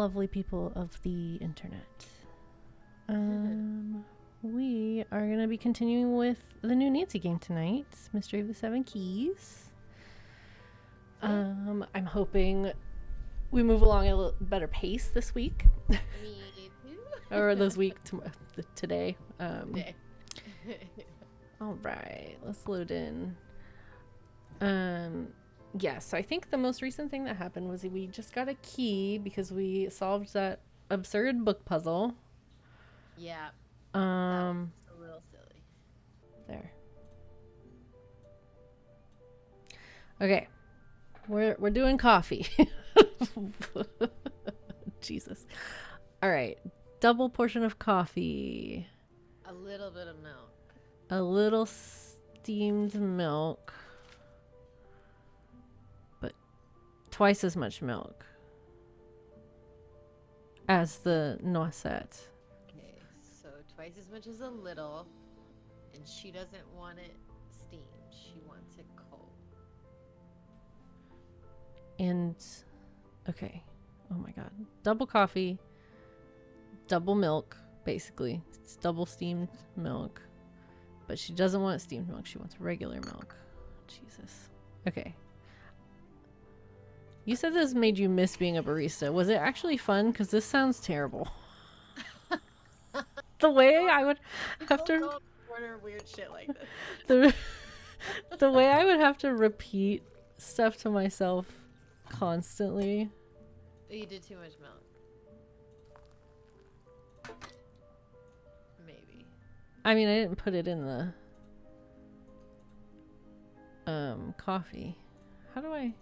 lovely people of the internet. We are going to be continuing with the new Nancy game tonight, Mystery of the Seven Keys. I'm hoping we move along at a little better pace this week. Me too. Or this week, today. Day. All right, let's load in. Yeah, so I think the most recent thing that happened was we just got a key because we solved that absurd book puzzle. Yeah. That was a little silly. There. Okay. We're doing coffee. Jesus. All right. Double portion of coffee. A little bit of milk. A little steamed milk. But twice as much milk as the noisette. Okay, so twice as much as a little, and she doesn't want it steamed. She wants it cold. And okay. Oh my god. Double coffee, double milk, basically. It's double steamed milk. But she doesn't want steamed milk. She wants regular milk. Jesus. Okay. You said this made you miss being a barista. Was it actually fun? Because this sounds terrible. The way I would have to order weird shit like this. the way I would have to repeat stuff to myself constantly. You did too much milk. Maybe. I mean, I didn't put it in the coffee. How do I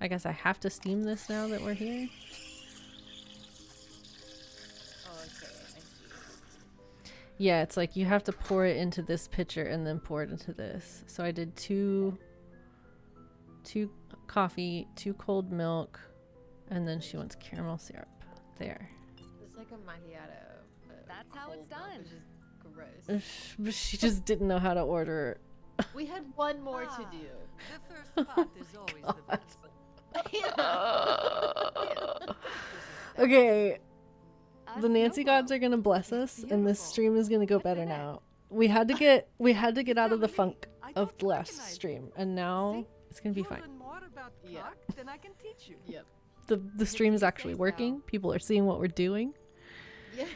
guess I have to steam this now that we're here. Oh, okay. I see. Yeah, it's like you have to pour it into this pitcher and then pour it into this. So I did two coffee, 2 cold milk, and then she wants caramel syrup. There. It's like a macchiato. But That's how it's cold milk, done. Which is gross. But she just didn't know how to order. We had one more to do. The first part is always the best. Okay, A the Nancy snowball. gods are gonna bless us, and this beautiful. stream is gonna go What's better in it? now. We had to get out of the Tell me, funk I of don't the last recognize stream, and now See? it's gonna be You'll fine. learn more about Yeah. Clark than I can teach you. Yep. The stream is you actually say so. working. People are seeing what we're doing. Yeah.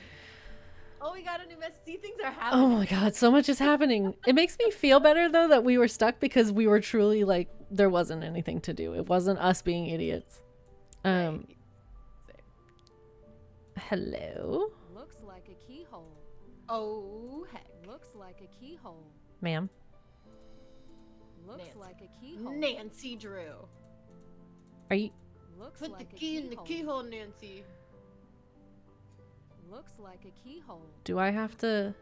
Oh, we got a new mess. See, things are happening. Oh my god, so much is happening. It makes me feel better though that we were stuck because we were truly like there wasn't anything to do. It wasn't us being idiots. Same. Hello, Looks like a keyhole. Oh, heck. Looks like a keyhole. ma'am. Looks Nancy. like a keyhole. Nancy Drew. Are you Looks Put like the a key in the keyhole. keyhole, Nancy. Looks like a keyhole. do I have to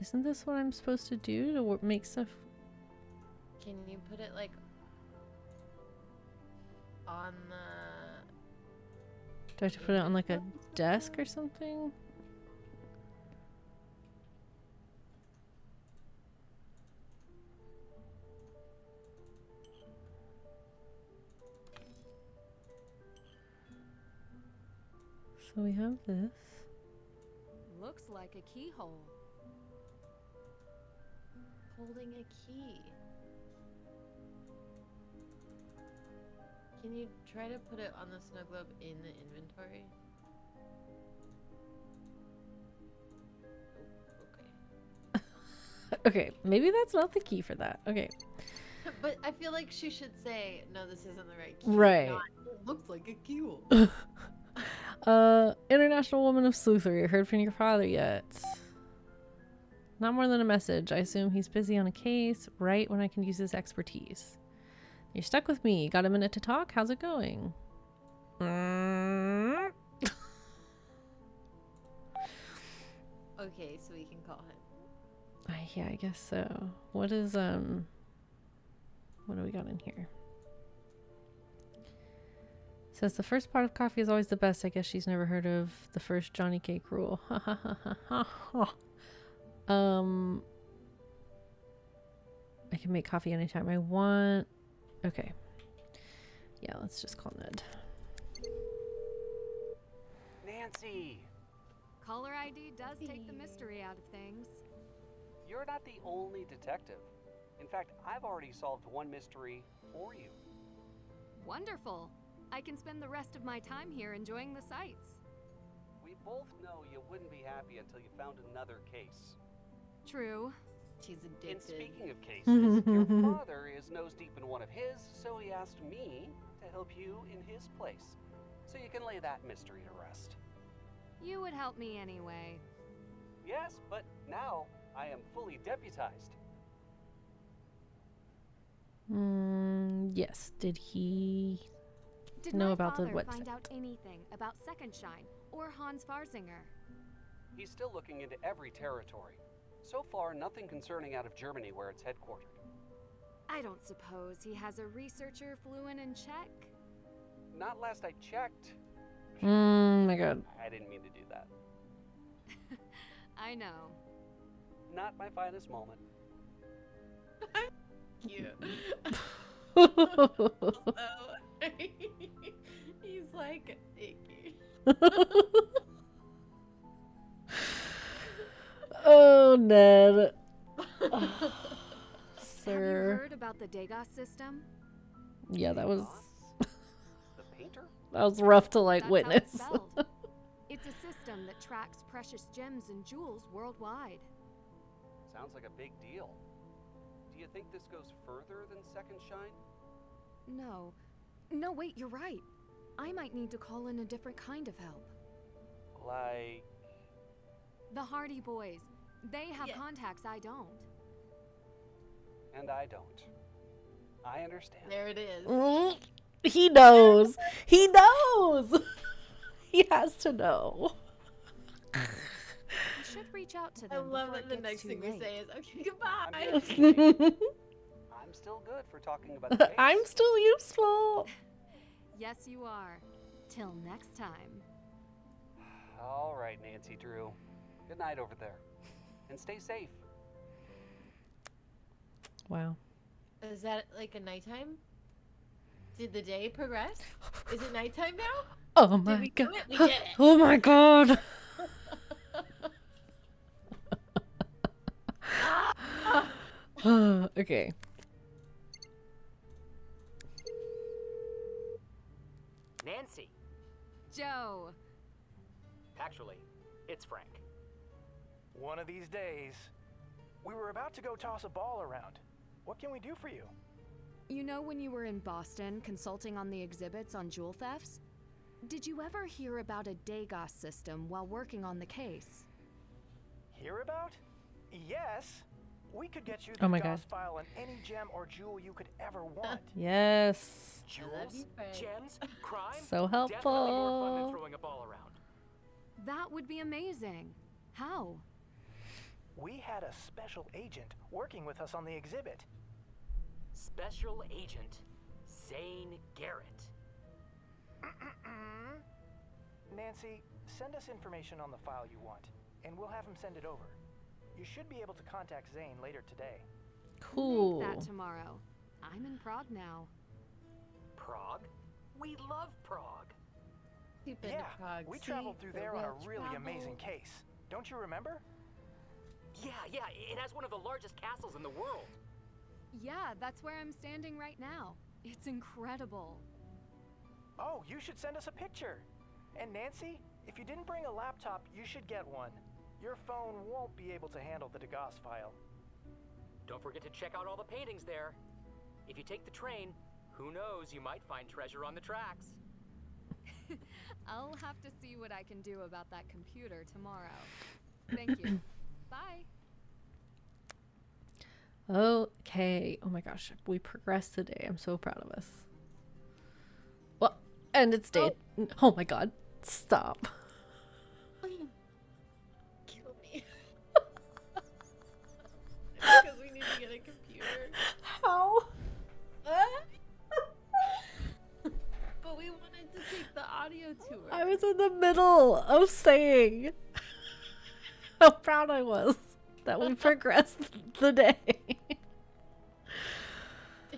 Isn't this what I'm supposed to do to make stuff? Can you put it like on the? Do I have to put it on like a desk or something? So we have this. Looks like a keyhole. Holding a key. Can you try to put it on the snow globe in the inventory? Oh, Okay, maybe that's not the key for that. Okay. okay. But I feel like she should say, no, this isn't the right key. Right. not, it looks like a keyhole. International Woman of Sleuthery. Heard from your father yet? Not more than a message. I assume he's busy on a case right when I can use his expertise. You're stuck with me. Got a minute to talk? How's it going? Okay, so we can call him. Yeah, I guess so. What is what do we got in here? Says the first part of coffee is always the best. I guess she's never heard of the first Johnny Cake rule. I can make coffee anytime I want. Okay. Yeah, let's just call Ned. Nancy! Caller ID does take the mystery out of things. You're not the only detective. In fact, I've already solved one mystery for you. Wonderful. I can spend the rest of my time here enjoying the sights. We both know you wouldn't be happy until you found another case. True. She's And addicted. speaking of cases, your father is nose deep in one of his, so he asked me to help you in his place, so you can lay that mystery to rest. You would help me anyway. Yes, but now I am fully deputized. Yes. Did he Did know my about the father website? find out anything about Second Shine or Hans Farsinger? He's still looking into every territory. So far, nothing concerning out of Germany where it's headquartered. I don't suppose he has a researcher fluent in Czech? Not last I checked. My god. I didn't mean to do that. I know. Not my finest moment. Cute. He's like icky. Oh, Ned. Have you Sir. heard about the Degas system? Yeah, that was Boss? The painter? rough to like That's witness. How it's spelled. It's a system that tracks precious gems and jewels worldwide. Sounds like a big deal. Do you think this goes further than Second Shine? No. No, wait, you're right. I might need to call in a different kind of help. Like... The Hardy Boys. They have Yeah. contacts I don't. And I don't. I understand. There it is. He knows. He knows. He has to know. I should reach out to I them love before that it the gets next too thing we late. say is, okay, goodbye. I'm good. I'm still good for talking about the case. I'm still useful. Yes, you are. Till next time. All right, Nancy Drew. Good night over there. And stay safe. Wow. Is that like a nighttime? Did the day progress? Is it nighttime now? Oh Did my we do god. it? We did it. Oh my god. Okay. Nancy. Joe. Actually, it's Frank. One of these days. We were about to go toss a ball around. What can we do for you? You know when you were in Boston consulting on the exhibits on jewel thefts? Did you ever hear about a Degas system while working on the case? Hear about? Yes. We could get you Oh the my DOS God. file on any gem or jewel you could ever want. Yes. I love Jewels, you, Frank. gems, crime. So Definitely more fun than helpful. throwing a ball around. That would be amazing. How? We had a special agent working with us on the exhibit. Special Agent Zane Garrett. Nancy, send us information on the file you want, and we'll have him send it over. You should be able to contact Zane later today. Cool. Make that tomorrow. I'm in Prague now. Prague? We love Prague. You've been Yeah, to Prague. we See, traveled through the there on a real really travel. amazing case. Don't you remember? Yeah, it has one of the largest castles in the world. Yeah, that's where I'm standing right now. It's incredible. Oh, you should send us a picture. And Nancy, if you didn't bring a laptop, you should get one. Your phone won't be able to handle the Degas file. Don't forget to check out all the paintings there. If you take the train, who knows, you might find treasure on the tracks. I'll have to see what I can do about that computer tomorrow. Thank you. Bye. Okay. Oh my gosh. We progressed today. I'm so proud of us. Well, and it's day. Oh my god. Stop. Kill me. Because we need to get a computer. How? But we wanted to take the audio tour. I was in the middle of saying how proud I was that we progressed the day.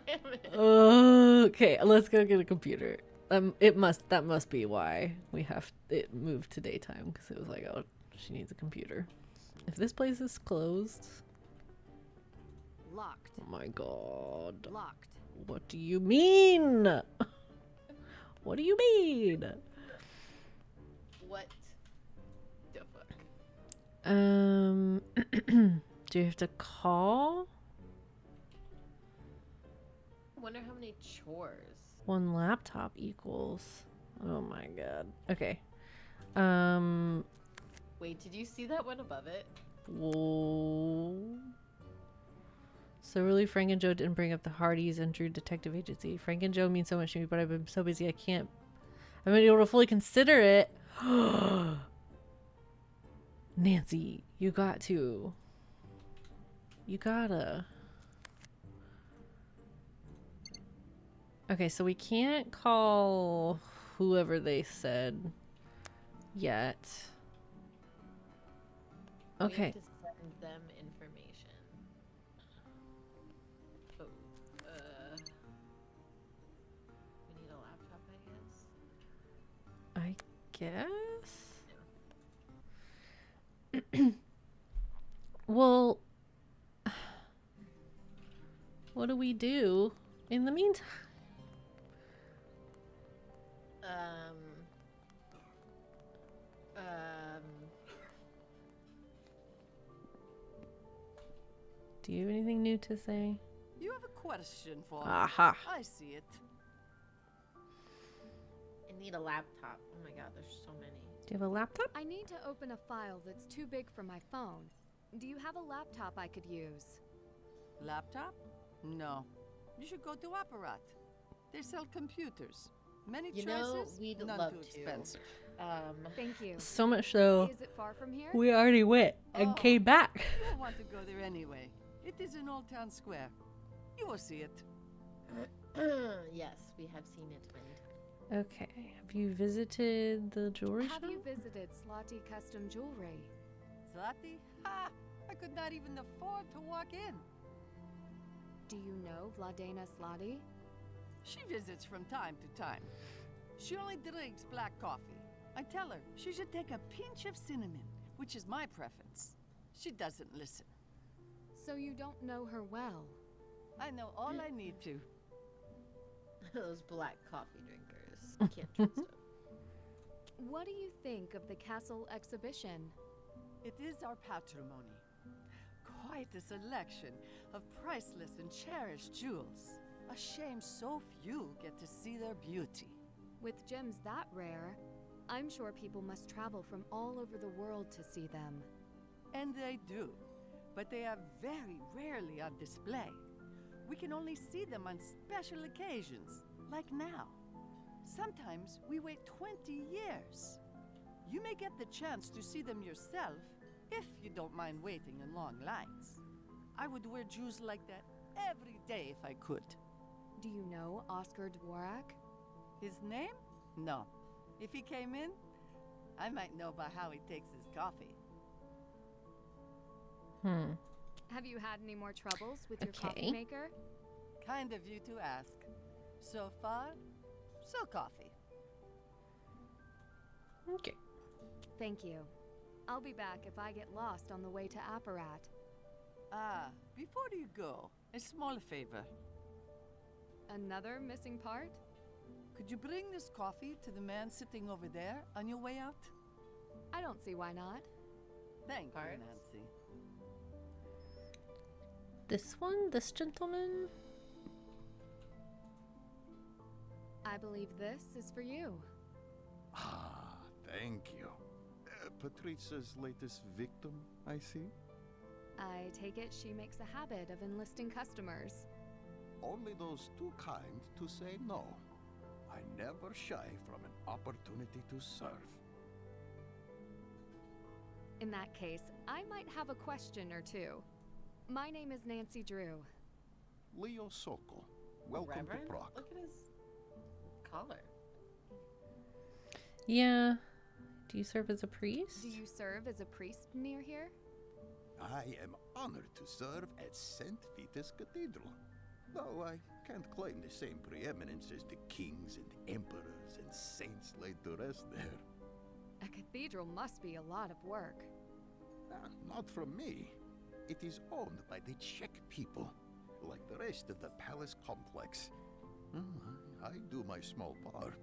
Damn it. Okay, let's go get a computer. that must be why we have it moved to daytime, because it was like, oh, she needs a computer. If this place is closed, Locked. oh my god. Locked. What do you mean? What do you mean? What the fuck? Do you have to call? I wonder how many chores. One laptop equals. Oh my god. Okay. Wait, did you see that one above it? Whoa. So really, Frank and Joe didn't bring up the Hardys and Drew Detective Agency. Frank and Joe mean so much to me, but I've been so busy I haven't been able to fully consider it. Nancy, you gotta. Okay, so we can't call whoever they said yet. We have Okay. to send them information. Oh, we need a laptop, I guess. I guess. Well, what do we do in the meantime? Do you have anything new to say? You have a question for me. Aha. I see it. I need a laptop. Oh my god, there's so many. Do you have a laptop? I need to open a file that's too big for my phone. Do you have a laptop I could use? Laptop? No. You should go to Apparat. They sell computers. Many You know, choices, we'd none love too to. expensive. Thank you. So much so, Is it far from here? we already went and Oh. came back. You don't want to go there anyway. It is in Old Town Square. You will see it. yes, we have seen it many times. Okay. Have you visited the jewelry shop? Have you visited Slotty Custom Jewelry? Zlati? Ha! I could not even afford to walk in. Do you know Vladena Slotty? She visits from time to time. She only drinks black coffee. I tell her she should take a pinch of cinnamon, which is my preference. She doesn't listen. So you don't know her well. I know all I need to. Those black coffee drinkers. Can't trust them. What do you think of the castle exhibition? It is our patrimony. Quite a selection of priceless and cherished jewels. A shame so few get to see their beauty. With gems that rare, I'm sure people must travel from all over the world to see them. And they do. But they are very rarely on display. We can only see them on special occasions, like now. Sometimes we wait 20 years. You may get the chance to see them yourself, if you don't mind waiting in long lines. I would wear jewels like that every day if I could. Do you know Oscar Dvorak? His name? No. If he came in, I might know by how he takes his coffee. Have you had any more troubles with your Okay. coffee maker? Kind of you to ask. So far, so coffee. Okay. Thank you. I'll be back if I get lost on the way to Apparat. Ah, before you go, a small favor. Another missing part? Could you bring this coffee to the man sitting over there on your way out? I don't see why not. Thank Parts? you, Nancy. This one? This gentleman? I believe this is for you. Ah, thank you. Patrice's latest victim, I see? I take it she makes a habit of enlisting customers. Only those too kind to say no. I never shy from an opportunity to serve. In that case, I might have a question or two. My name is Nancy Drew. Leo Sokol, welcome Reverend? to Prague. Look at his collar. Yeah. Do you serve as a priest? Do you serve as a priest near here? I am honored to serve at St. Vitus Cathedral. Though I can't claim the same preeminence as the kings and emperors and saints laid to rest there. A cathedral must be a lot of work. Not from me. It is owned by the Czech people, like the rest of the palace complex. I do my small part.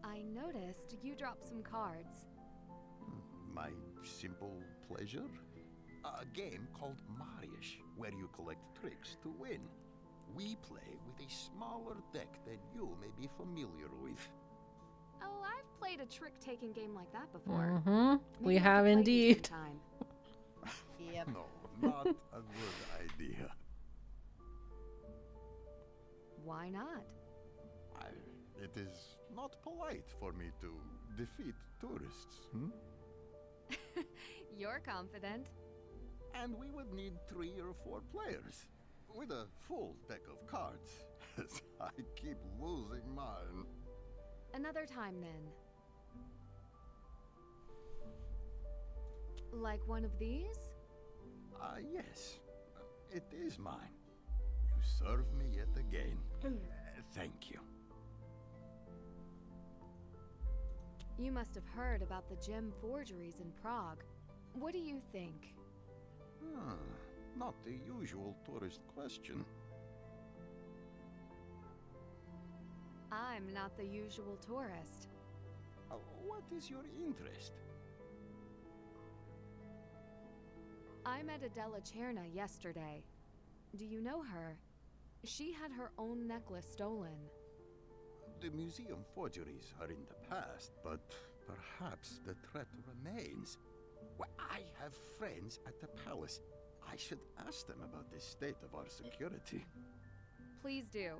I noticed you dropped some cards. My simple pleasure? A game called Marius, where you collect tricks to win. We play with a smaller deck than you may be familiar with. Oh, I've played a trick-taking game like that before. Mm-hmm. We Maybe I have could play you indeed. sometime. Yep. No, not a good idea. Why not? It is not polite for me to defeat tourists. You're confident. And we would need 3 or 4 players, with a full deck of cards, as I keep losing mine. Another time, then. Like one of these? Yes. It is mine. You serve me yet again. Thank you. You must have heard about the gem forgeries in Prague. What do you think? Not the usual tourist question. I'm not the usual tourist. What is your interest? I met Adela Cherna yesterday. Do you know her? She had her own necklace stolen. The museum forgeries are in the past, but perhaps the threat remains. Well, I have friends at the palace. I should ask them about the state of our security. Please do.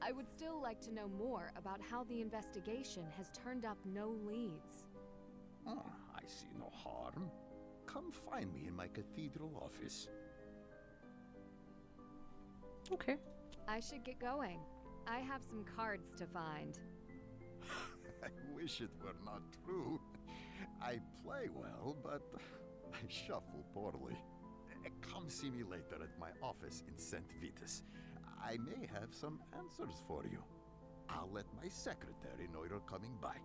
I would still like to know more about how the investigation has turned up no leads. I see no harm. Come find me in my cathedral office. Okay. I should get going. I have some cards to find. I wish it were not true. I play well, but I shuffle poorly. Come see me later at my office in St. Vitus. I may have some answers for you. I'll let my secretary know you're coming by.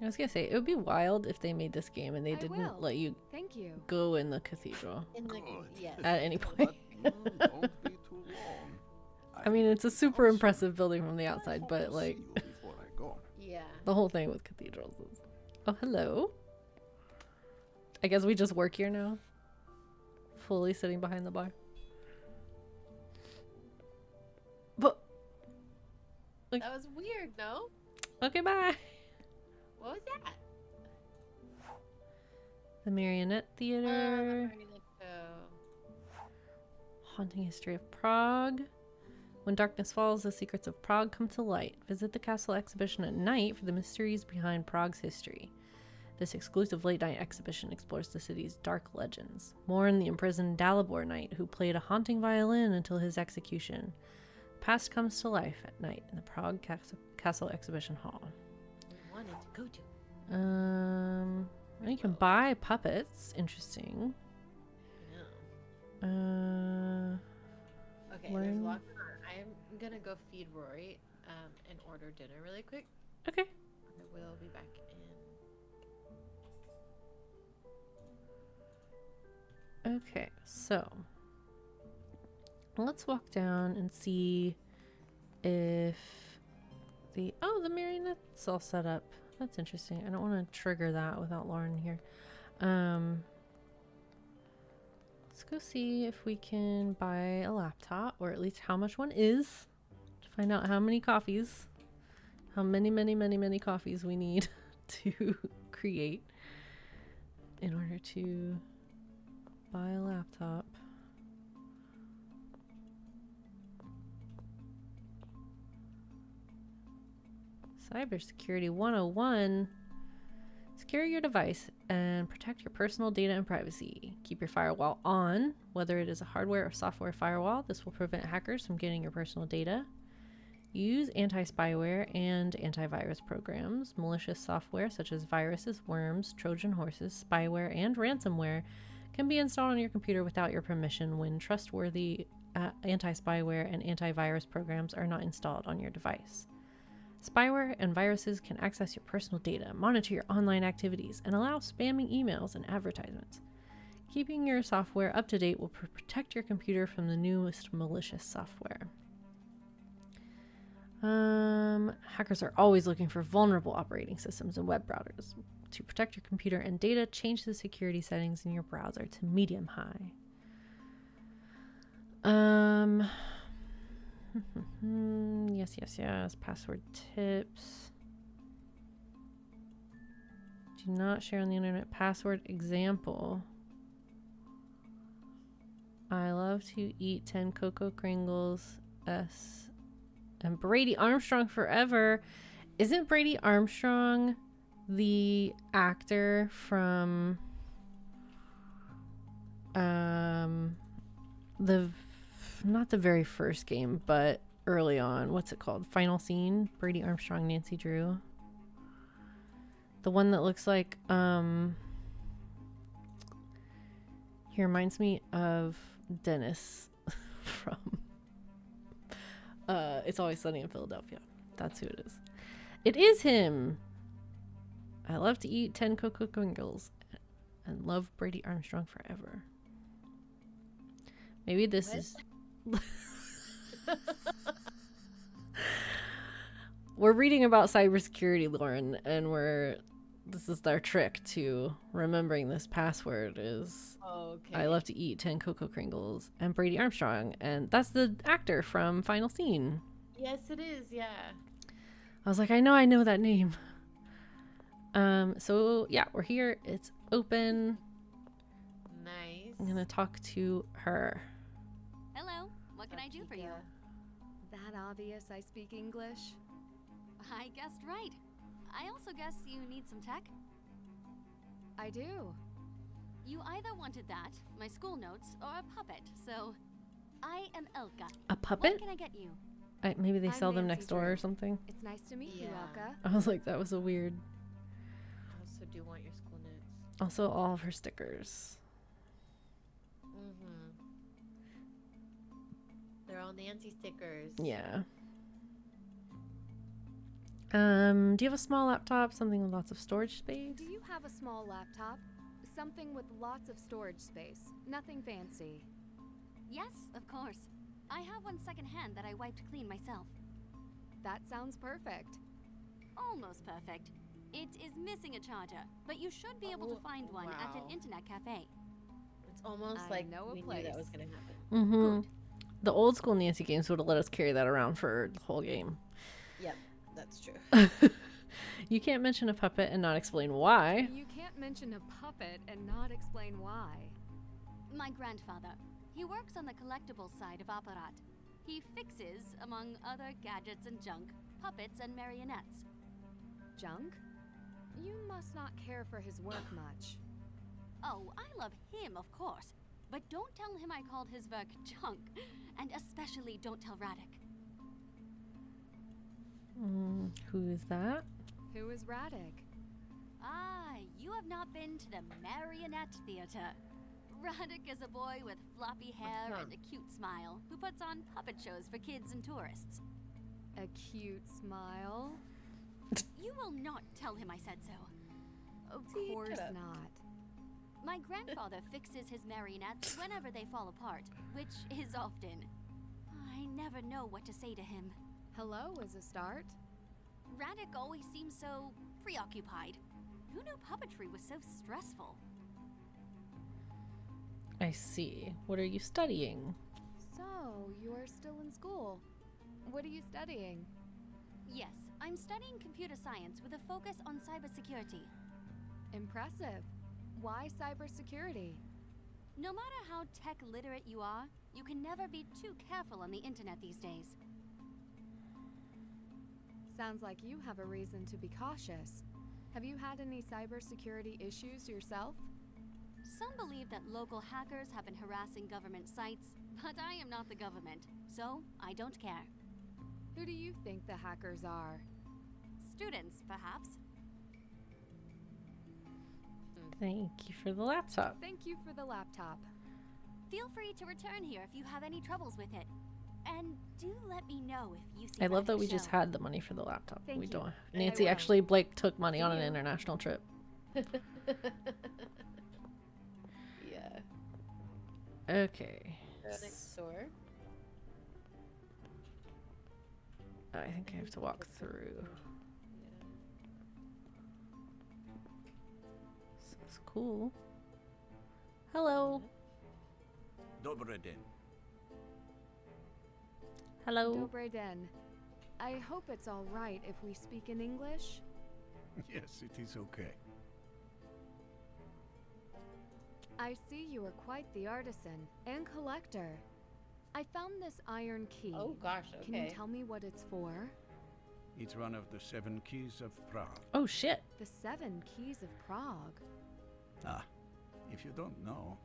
I was gonna say, it would be wild if they made this game and they I didn't will. let you Thank you. go in the cathedral In the, Good. yes. at any point. But don't be too long. I mean, it's a super Also, impressive building from the I outside, hope but to like, see you before I go. Yeah. the whole thing with cathedrals is... Oh, hello. I guess we just work here now. Fully sitting behind the bar. But... That was weird, no? Okay, bye. What was that? The Marionette Theater. Marionette show. Haunting History of Prague. When darkness falls, the secrets of Prague come to light. Visit the castle exhibition at night for the mysteries behind Prague's history. This exclusive late-night exhibition explores the city's dark legends. Mourn the imprisoned Dalibor Knight, who played a haunting violin until his execution. The past comes to life at night in the Prague Castle Exhibition Hall. We wanted to go to. And you can buy puppets. Interesting. No. Okay, there's When- a lot going on. I'm gonna go feed Rory and order dinner really quick. Okay. I will be back in. Okay, so let's walk down and see if the marionette's all set up. That's interesting. I don't want to trigger that without Lauren here. Let's go see if we can buy a laptop, or at least how much one is, to find out how many coffees, how many coffees we need to create in order to buy a laptop. Cybersecurity 101. Secure your device and protect your personal data and privacy. Keep your firewall on, whether it is a hardware or software firewall. This will prevent hackers from getting your personal data. Use anti-spyware and antivirus programs. Malicious software such as viruses, worms, Trojan horses, spyware, and ransomware can be installed on your computer without your permission when trustworthy anti-spyware and antivirus programs are not installed on your device. Spyware and viruses can access your personal data, monitor your online activities, and allow spamming emails and advertisements. Keeping your software up to date will protect your computer from the newest malicious software. Hackers are always looking for vulnerable operating systems and web browsers. To protect your computer and data, change the security settings in your browser to medium high. Yes. Password tips. Do not share on the internet. Password example. I love to eat 10 Cocoa Kringles. And Brady Armstrong forever. Isn't Brady Armstrong the actor from not the very first game, but early on? What's it called? Final Scene? Brady Armstrong, Nancy Drew. The one that looks like he reminds me of Dennis from It's Always Sunny in Philadelphia. That's who it is. It is him. I love to eat 10 Cocoa Kringles and love Brady Armstrong forever. Maybe this is... We're reading about cybersecurity, Lauren, and this is our trick to remembering this password is... Okay. I love to eat 10 Cocoa Kringles and Brady Armstrong, and that's the actor from Final Scene. Yes, it is. Yeah. I was like, I know that name. So yeah, we're here. It's open. Nice. I'm gonna talk to her. Hello, what can I do for you? That obvious I speak English? I guessed right. I also guess you need some tech? I do. You either wanted that, my school notes, or a puppet, so... I am Elka. A puppet? What can I get you? Maybe they I'm sell them Nancy next door Drew. or something. It's nice to meet you, Yeah. Elka. I was like, that was a weird... I also do want your school notes. Also, all of her stickers. Mm-hmm. They're all Nancy stickers. Yeah. Do you have a small laptop? Something with lots of storage space? Do you have a small laptop? Something with lots of storage space. Nothing fancy. Yes, of course. I have one secondhand that I wiped clean myself. That sounds perfect. Almost perfect. It is missing a charger, but you should be able to find one at an wow. internet cafe. It's almost I like know a we knew that was place. going to happen. Mm-hmm. Good. The old school Nancy games would have let us carry that around for the whole game. Yep, that's true. You can't mention a puppet and not explain why. You can't mention a puppet and not explain why. My grandfather. He works on the collectibles side of Apparat. He fixes, among other gadgets and junk, puppets and marionettes. Junk? You must not care for his work much. Oh, I love him, of course. But don't tell him I called his work junk. And especially don't tell Radek. Who is that? Who is Radek? Ah, you have not been to the Marionette Theater. Radek is a boy with floppy hair and a cute smile who puts on puppet shows for kids and tourists. A cute smile? You will not tell him I said so. Of See, course shut up. not. My grandfather fixes his marionettes whenever they fall apart, which is often. I never know what to say to him. Hello is a start. Radek always seems so preoccupied. Who knew puppetry was so stressful? I see. What are you studying? So, you are still in school. What are you studying? Yes, I'm studying computer science with a focus on cybersecurity. Impressive. Why cybersecurity? No matter how tech literate you are, you can never be too careful on the internet these days. Sounds like you have a reason to be cautious. Have you had any cybersecurity issues yourself? Some believe that local hackers have been harassing government sites, but I am not the government, so I don't care. Who do you think the hackers are? Students, perhaps. Thank you for the laptop. Thank you for the laptop. Feel free to return here if you have any troubles with it. And do let me know if you see I love that Radic's we just show. had the money for the laptop. Thank We you. don't. I Nancy will. actually, Blake took money See on an you. international trip. Yeah. Okay. Next door. I think I have to walk through. Yeah. This is cool. Hello. Dobry den. Hello. Dobre den. I hope it's all right if we speak in English. Yes, it is okay. I see you are quite the artisan and collector. I found this iron key. Oh gosh. Okay. Can you tell me what it's for? It's one of the 7 keys of Prague. Oh shit. The 7 keys of Prague. Ah, if you don't know,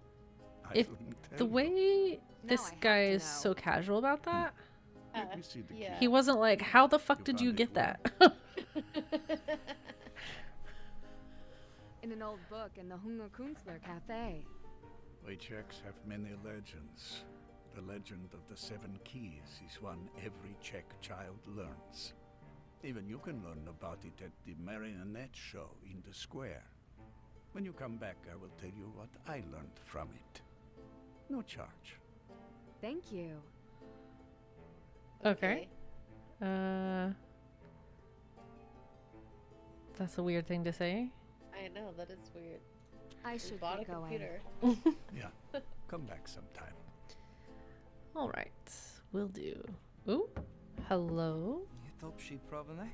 I If wouldn't tell The you. way Now this I have guy to is know. so casual about that, Let me see the yeah. he wasn't like, "How the fuck You did you found get it that?" In an old book in the Hunger Künstler Cafe. We Czechs have many legends. The legend of the 7 keys is one every Czech child learns. Even you can learn about it at the marionette show in the square. When you come back, I will tell you what I learned from it. No charge. Thank you. Okay. That's a weird thing to say. I know that is weird. I We should bought a get going. computer. Yeah, come back sometime. All right, will do. Ooh, hello. Je to připravené?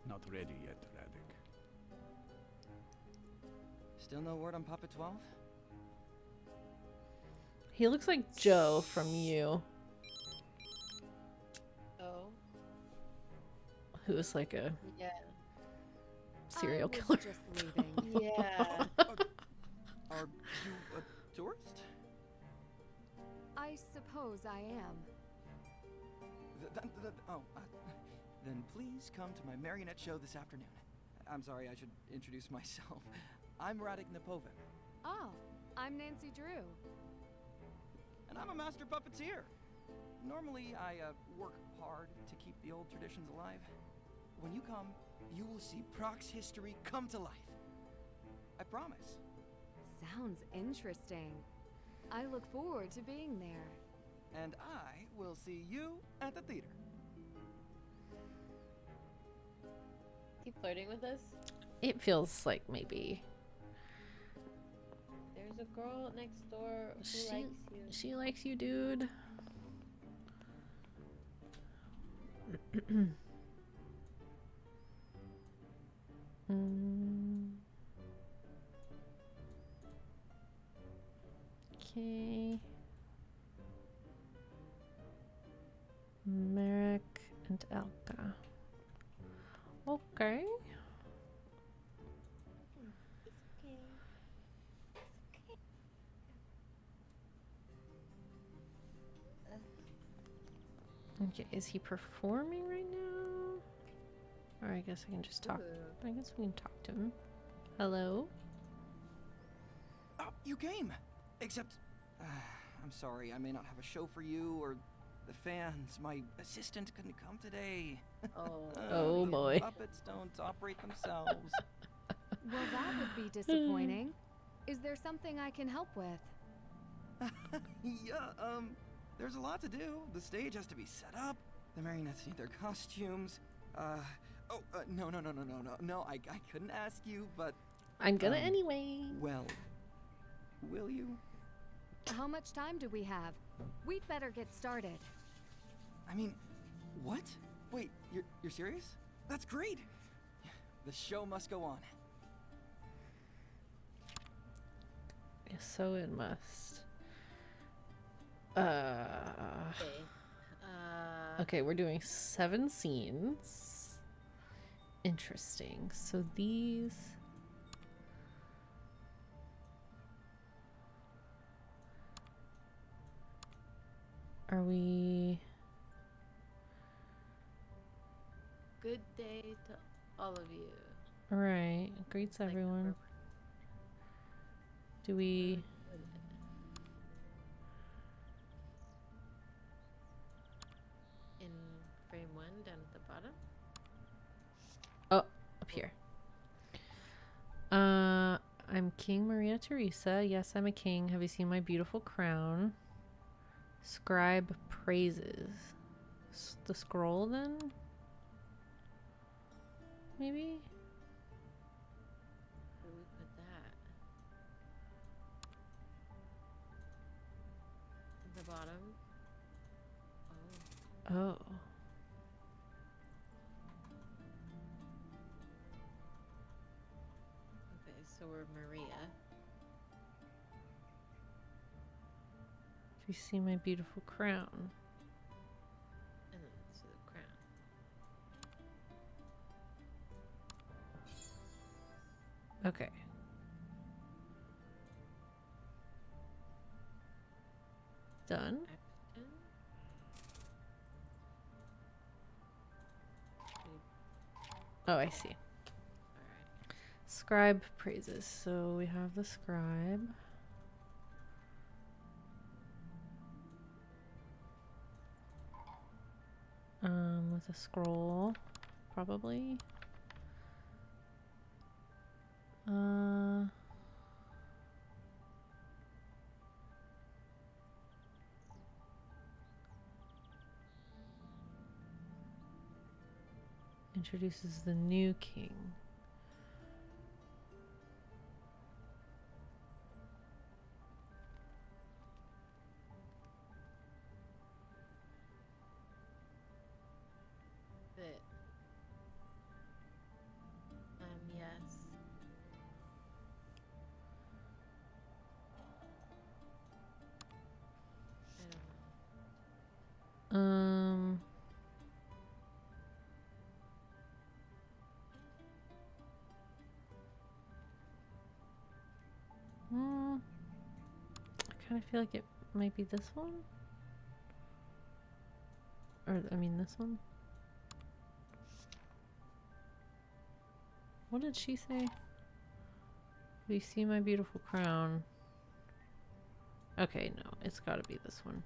Not ready yet, Radek. Still no word on Papa 12? He looks like Joe from You, Oh. who's like a Yeah. serial I was killer. just leaving. Yeah. Are you a tourist? I suppose I am. Then please come to my marionette show this afternoon. I'm sorry, I should introduce myself. I'm Radik Napovin, Oh, I'm Nancy Drew. and I'm a master puppeteer. Normally, I work hard to keep the old traditions alive. When you come, you will see Prague's history come to life. I promise. Sounds interesting. I look forward to being there. And I will see you at the theater. Keep flirting with us. It feels like maybe There's a girl next door who she likes you. she likes you, dude. Okay. Merrick and Elka. Okay. Okay, is he performing right now? Or I guess I can just talk. Ooh. I guess we can talk to him. Hello? Oh, you came! Except, I'm sorry, I may not have a show for you or the fans. My assistant couldn't come today. Oh. Oh, the boy. Puppets don't operate themselves. Well, that would be disappointing. Is there something I can help with? Yeah, there's a lot to do. The stage has to be set up. The marionettes need their costumes. No, I couldn't ask you, but, I'm gonna anyway. well, will you? How much time do we have? We'd better get started. I mean, what? Wait, you're serious? That's great! The show must go on. So it must. Okay. Okay, we're doing 7 scenes. Interesting. So these. Are we. Good day to all of you. Alright. Greets Like everyone. number Do we... In frame 1 down at the bottom? Oh, up here. I'm King Maria Teresa. Yes, I'm a king. Have you seen my beautiful crown? Scribe praises. The scroll, then? Maybe? Where do we put that? At the bottom? Oh. Oh. Okay, so we're Maria. Have you seen my beautiful crown? And then to the crown. Okay. Done. Action. Oh, I see. Alright. Scribe praises. So we have the scribe. With a scroll, probably. Introduces the new king. But yes. I don't know. I kind of feel like it might be this one. Or, I mean, this one. What did she say? Do you see my beautiful crown? Okay, no, it's gotta be this one.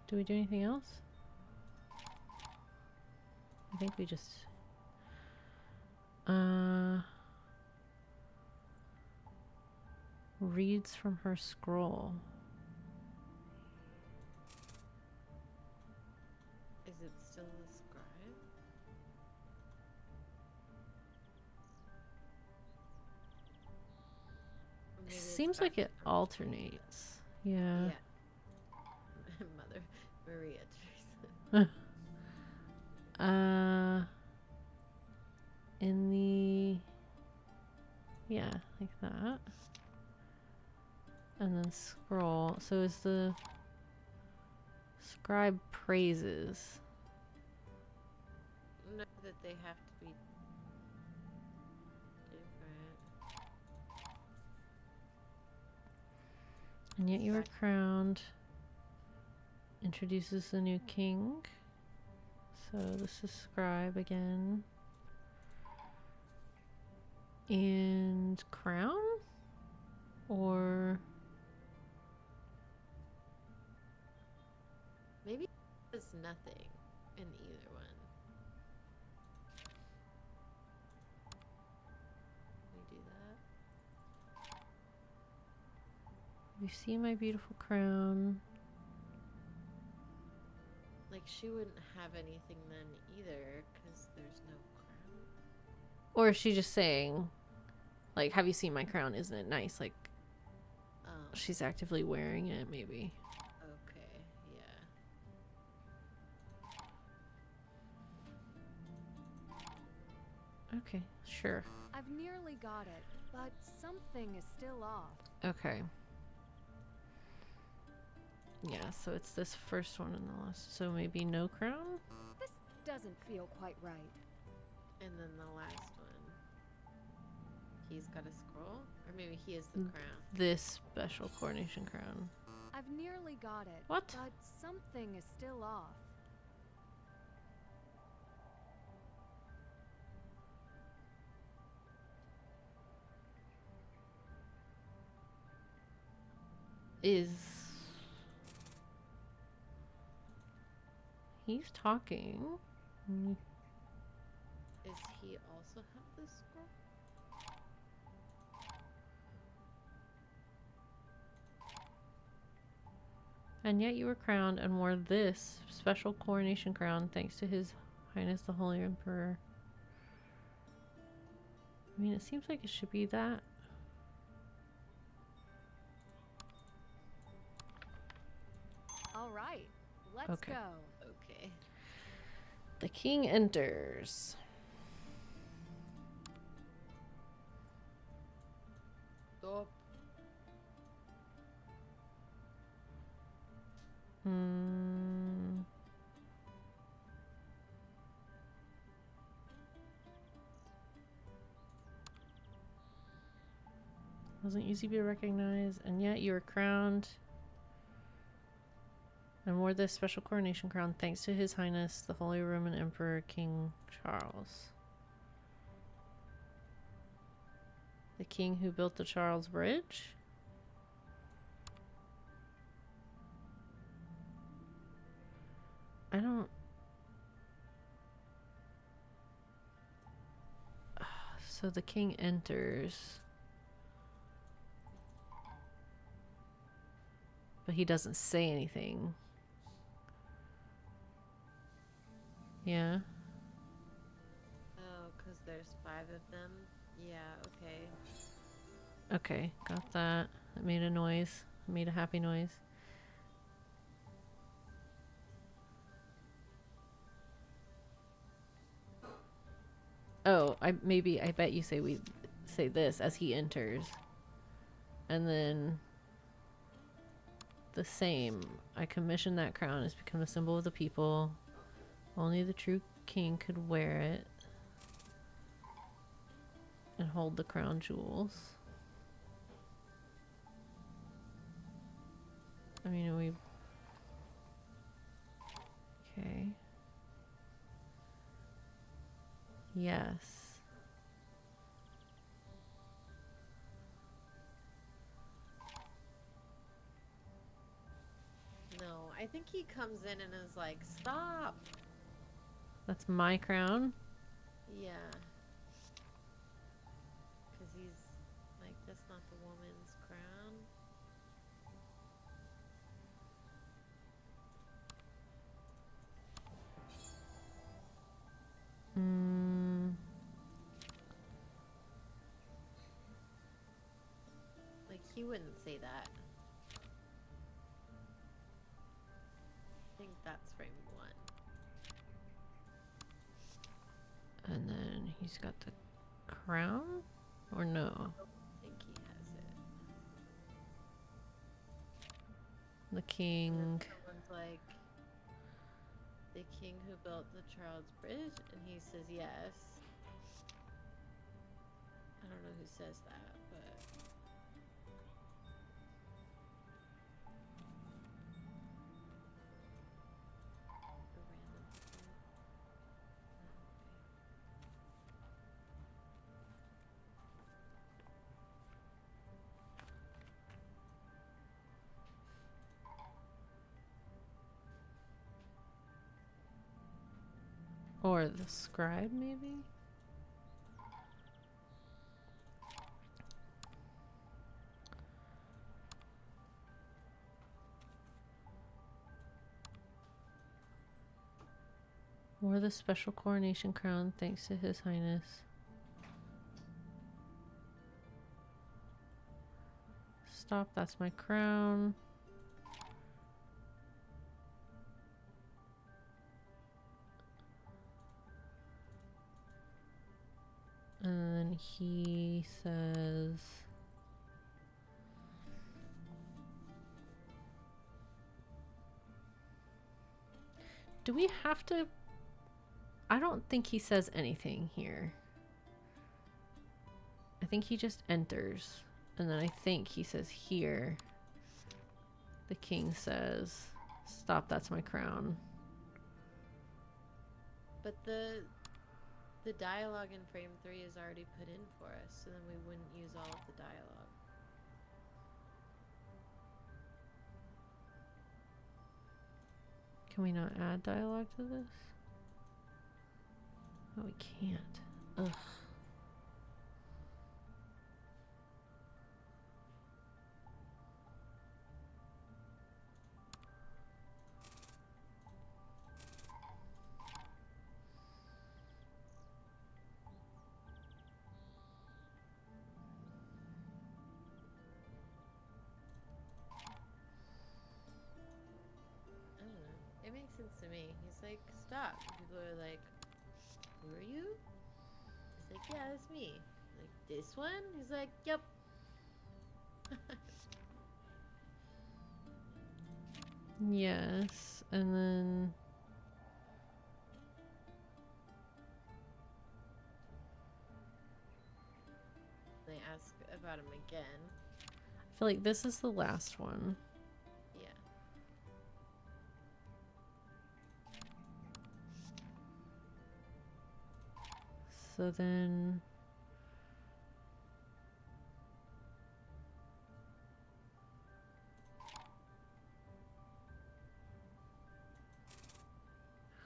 Do we do anything else? I think we just... reads from her scroll. Is it still a scribe? Or maybe it's Seems back like it from- alternates. Yeah. Yeah. Mother Maria Teresa. In the... Yeah, like that. And then scroll. So is the scribe praises. No, that they have to be different. And yet you were crowned. Introduces the new king. So this is scribe again. And crown? Or... Maybe there's nothing in either one. Can we do that? You see my beautiful crown. Like, she wouldn't have anything then either, because there's no crown. Or is she just saying, like, have you seen my crown? Isn't it nice? Like, Oh, she's actively wearing it, maybe. okay, yeah. Okay, sure. I've nearly got it, but something is still off. Okay. Yeah, so it's this first one in the last. So maybe no crown? This doesn't feel quite right. And then the last one. He's got a scroll? Or maybe he is the crown. This special coronation crown. I've nearly got it. What? But something is still off. is... He's talking. Does he also have this scroll? And yet you were crowned and wore this special coronation crown thanks to His Highness the Holy Emperor. I mean, it seems like it should be that. All right, let's Okay. go. Okay. The king enters. Stop. Hmm. Wasn't easy to recognize, and yet you were crowned and wore this special coronation crown thanks to His Highness the Holy Roman Emperor King Charles. The king who built the Charles Bridge? I don't... So the king enters. But he doesn't say anything. Yeah. Oh, because there's 5 of them? Yeah, okay. Okay, got that. It made a noise. It made a happy noise. Oh, I bet you say we say this as he enters. And then the same. I commissioned that crown. It's become a symbol of the people. Only the true king could wear it and hold the crown jewels. I mean, we... Okay. Yes. No, I think he comes in and is like, stop! That's my crown. Yeah. Because he's like, that's not the woman's crown. Like, he wouldn't say that. I think that's frame 1. And then he's got the crown? Or no? I think he has it. The king. Someone's like, the king who built the Charles Bridge? And he says yes. I don't know who says that, but... A random person. Or the scribe, maybe? Wore the special coronation crown thanks to His Highness. Stop, that's my crown. And then he says... Do we have to... I don't think he says anything here. I think he just enters. And then I think he says here. The king says, stop, that's my crown. But the dialogue in frame 3 is already put in for us, so then we wouldn't use all of the dialogue. Can we not add dialogue to this? No, we can't. Ugh. I don't know. It makes sense to me. He's like, stop. People are like, who are you? He's like, yeah, that's me. Like, this one? He's like, yep. Yes, and then They ask about him again. I feel like this is the last one. Yeah. So then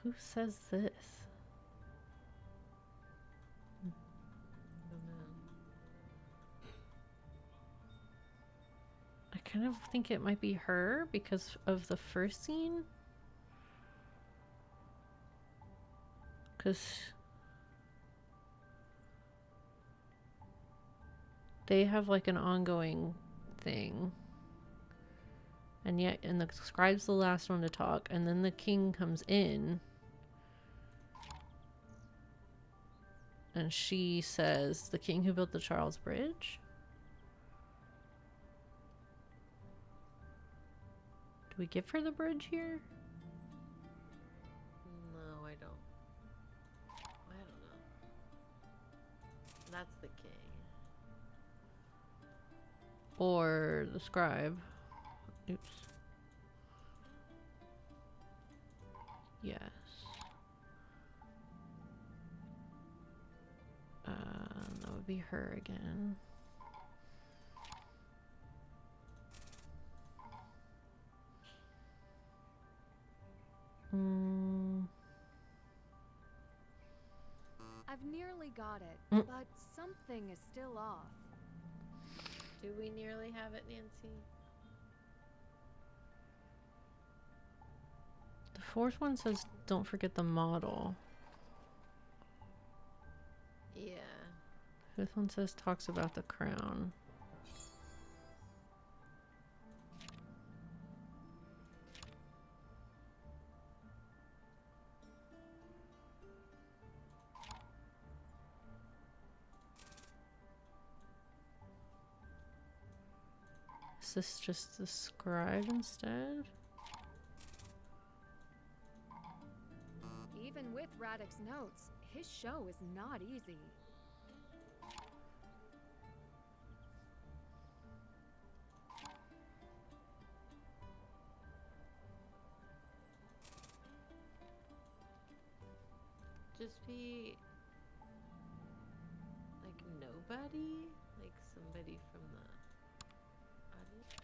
who says this? Don't know. I kind of think it might be her because of the first scene. Because they have like an ongoing thing. And yet, and the scribe's the last one to talk, and then the king comes in. And she says, the king who built the Charles Bridge? Do we give her the bridge here? No, I don't. I don't know. That's the king. Or the scribe? Oops. Yes. That would be her again. I've nearly got it, Mm. but something is still off. Do we nearly have it, Nancy? The fourth one says, don't forget the model. Yeah. Fifth one says, talks about the crown. Is this just the scribe instead? Even with Radek's notes, his show is not easy. Just be like nobody, like somebody from the audience.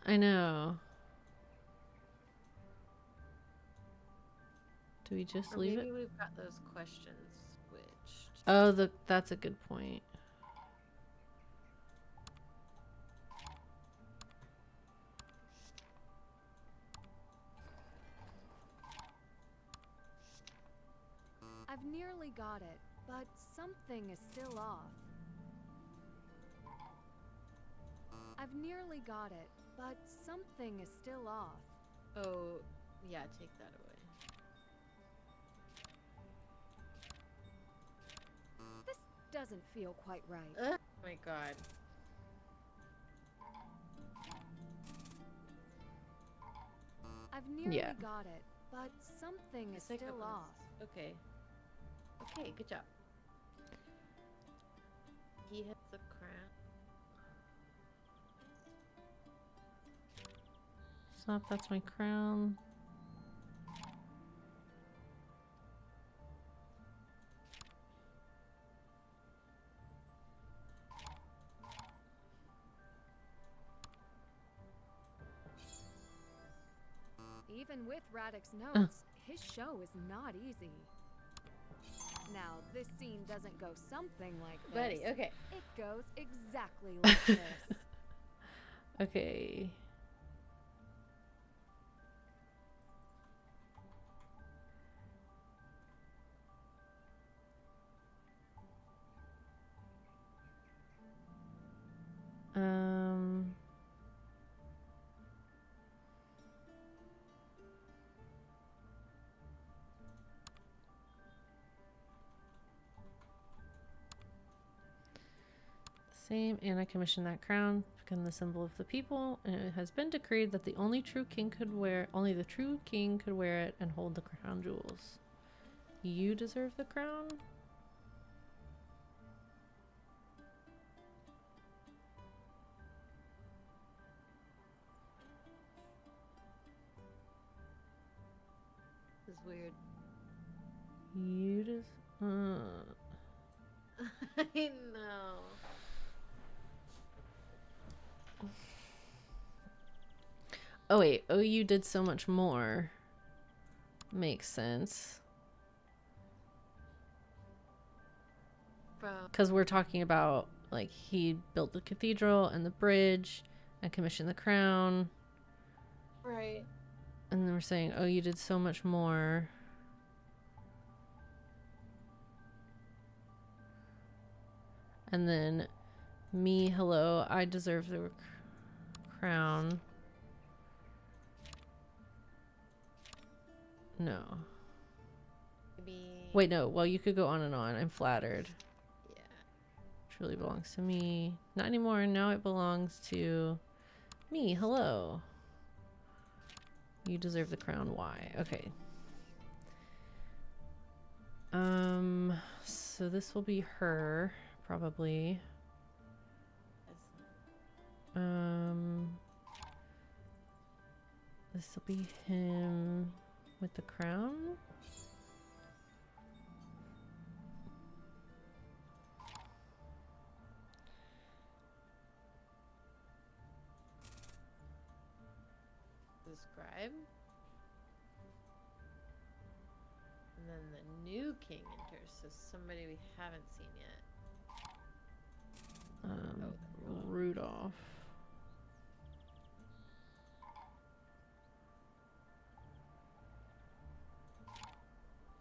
I know. Do we just Or leave maybe it? we've got those questions switched. Oh, that's a good point. I've nearly got it, but something is still off. I've nearly got it, but something is still off. Oh, yeah, take that away. This doesn't feel quite right. Oh my god. I've nearly Yeah. got it, but something is The second still one's- off. Okay. Okay, good job. He has the crown. Stop, that's my crown. Even with Radek's notes, his show is not easy. Now, this scene doesn't go something like this. Buddy, okay. It goes exactly like this. Okay. Same, and I commissioned that crown, become the symbol of the people, and it has been decreed that only the true king could wear it and hold the crown jewels. You deserve the crown? This is weird. You just I know. Oh wait, oh you did so much more. Makes sense. Because we're talking about, like, he built the cathedral and the bridge and commissioned the crown. Right. And then we're saying, oh, you did so much more. And then me, hello, I deserve the crown. No. Maybe. Wait, no. Well, you could go on and on. I'm flattered. Yeah. Truly belongs to me. Not anymore. Now it belongs to me. Hello. You deserve the crown. Why? Okay. So this will be her, probably. This will be him with the crown. The scribe. And then the new king enters, so somebody we haven't seen yet. Rudolph.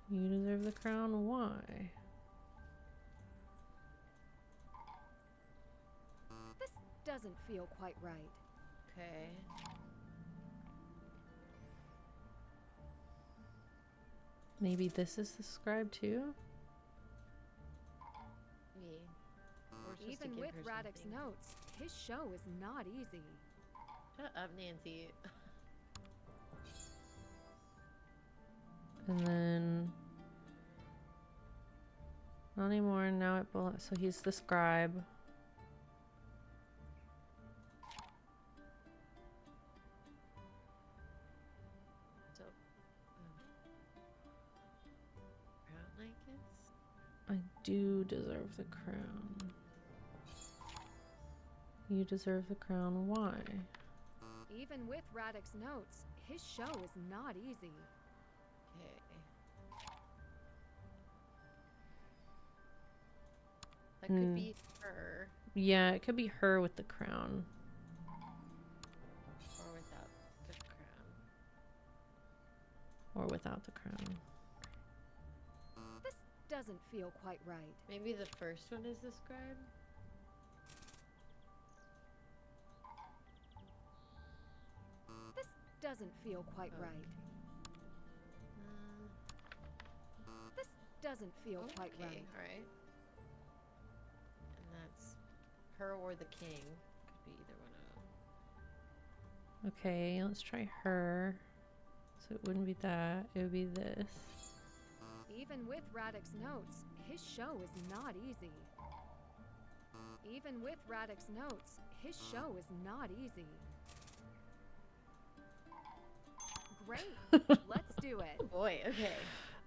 You deserve the crown. Why? This doesn't feel quite right. Okay. Maybe this is the scribe too? Me. Even with Radek's notes, his show is not easy. Shut up, Nancy. And then not anymore. Now it belongs. So he's the scribe. So, crown, I guess. I do deserve the crown. You deserve the crown. Why? Even with Radek's notes, his show is not easy. Okay. That could be her. Yeah, it could be her with the crown. Or without the crown. Or without the crown. This doesn't feel quite right. Maybe the first one is the scribe? This doesn't feel quite right. This doesn't feel quite right. Alright. And that's her or the king. Could be either one of them. Okay, let's try her. So it wouldn't be that. It would be this. Even with Radek's notes, his show is not easy. Even with Radek's notes, his show is not easy. Great. Let's do it. Oh boy, okay.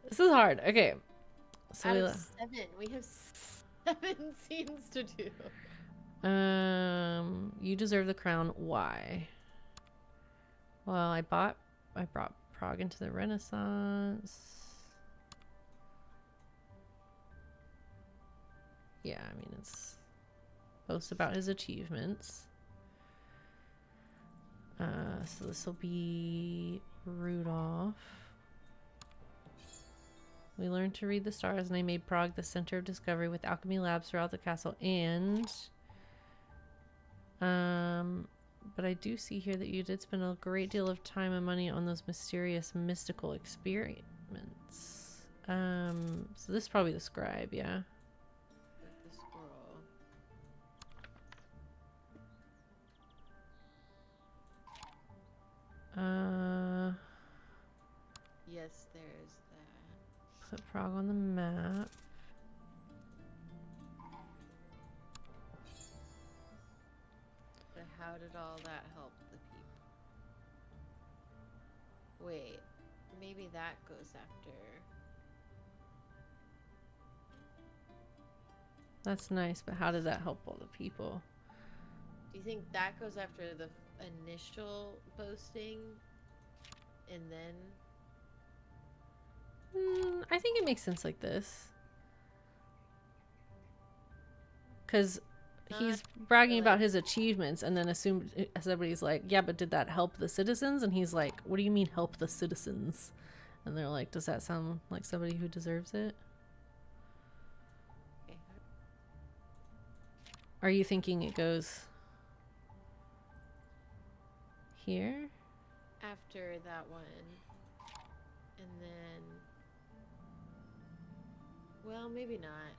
This is hard. Okay. So Out of 7. We have 7 scenes to do. You deserve the crown. Why? Well, I brought Prague into the Renaissance. Yeah, I mean, it's boast about his achievements. So this will be Rudolph. We learned to read the stars, and I made Prague the center of discovery with alchemy labs throughout the castle. And, but I do see here that you did spend a great deal of time and money on those mysterious mystical experiments. So this is probably the scribe, yeah. With the scroll. Yes, there's that. Put Prague on the map. But how did all that help the people? Wait, maybe that goes after. That's nice, but how did that help all the people? Do you think that goes after the initial boasting and then? I think it makes sense like this. Because he's bragging about his achievements and then assumed everybody's like, yeah, but did that help the citizens? And he's like, what do you mean help the citizens? And they're like, does that sound like somebody who deserves it? Okay. Are you thinking it goes here? After that one. And then. Well, maybe not.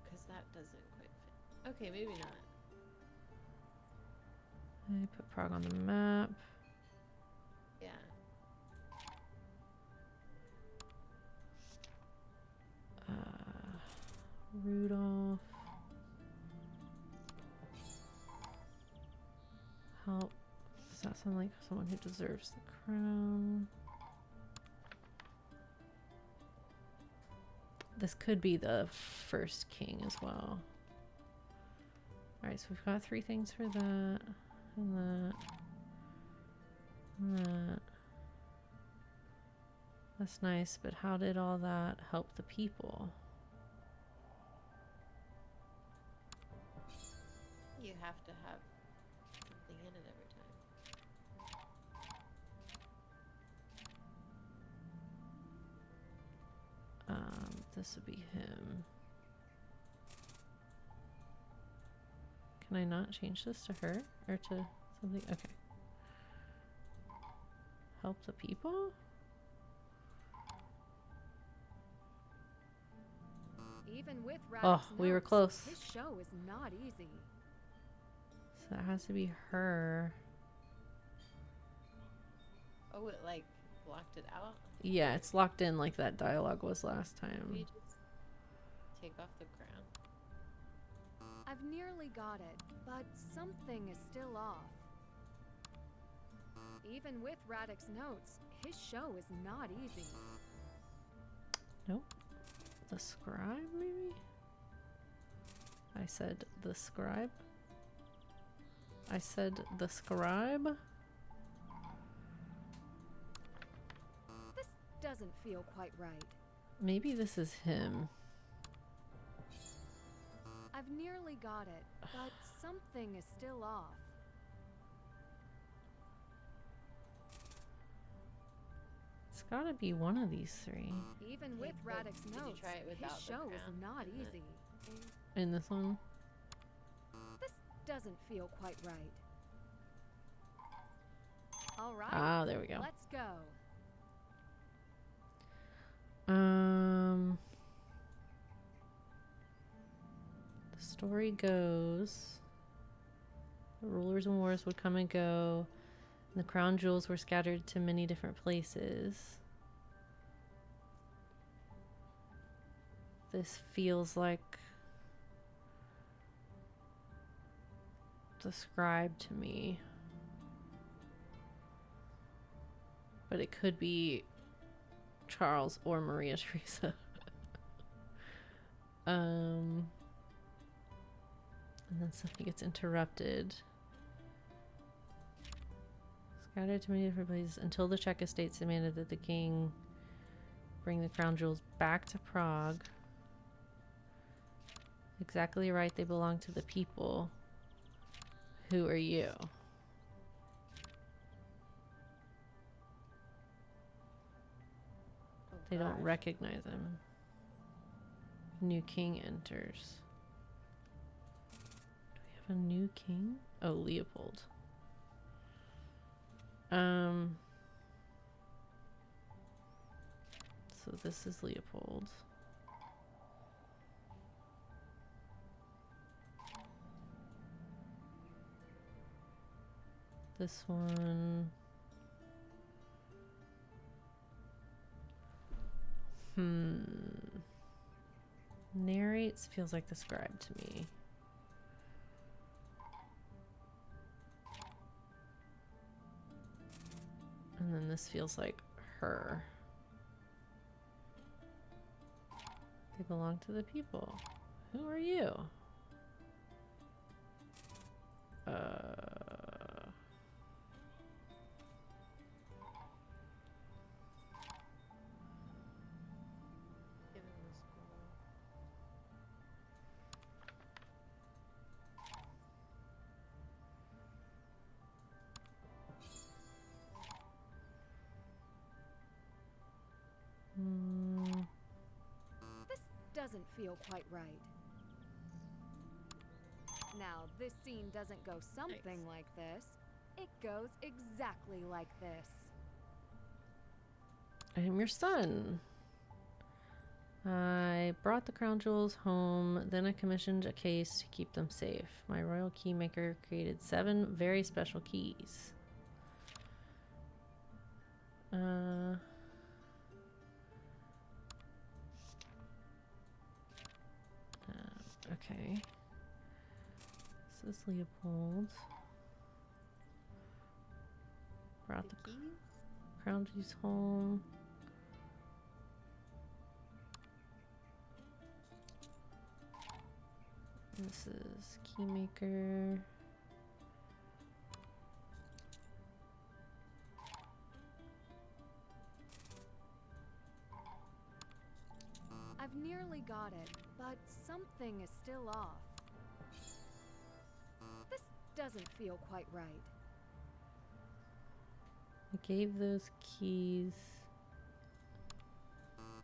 Because that doesn't quite fit. Okay, maybe not. I put Prague on the map. Yeah. Rudolph. Help. Does that sound like someone who deserves the crown? This could be the first king as well. Alright, so we've got 3 things for that. And that. And that. That's nice, but how did all that help the people? You have to have something in it every time. This would be him. Can I not change this to her? Or to something? Okay. Help the people? Even with Oh, Radix we were notes, close. His show is not easy. So it has to be her. Oh, it like blocked it out? Yeah, it's locked in like that dialogue was last Can time. you just take off the crown? I've nearly got it, but something is still off. Even with Radix notes, his show is not easy. Nope. The scribe, maybe? I said the scribe. I said the scribe. This doesn't feel quite right. Maybe this is him. I've nearly got it, but something is still off. It's gotta be one of these 3. Even with but Radix did you notes, try it without his the show is crown not in the- easy. In this one? This doesn't feel quite right. All right. Ah, there we go. Let's go. The story goes the rulers and wars would come and go, and the crown jewels were scattered to many different places. This feels like the scribe to me. But it could be Charles or Maria Theresa. And then something gets interrupted. Scattered to many different places until the Czech estates demanded that the king bring the crown jewels back to Prague. Exactly right, they belong to the people. Who are you? They don't recognize him. New king enters. Do we have a new king? Oh, Leopold. So this is Leopold. This one. Narrates feels like the scribe to me. And then this feels like her. They belong to the people. Who are you? Give him the scroll. This doesn't feel quite right. Now, this scene doesn't go something like this. It goes exactly like this. I am your son. I brought the crown jewels home, then I commissioned a case to keep them safe. My royal keymaker created 7 very special keys. Okay. This is Leopold. Brought the crown jewels home. This is Keymaker. I've nearly got it, but something is still off. This doesn't feel quite right. I gave those keys.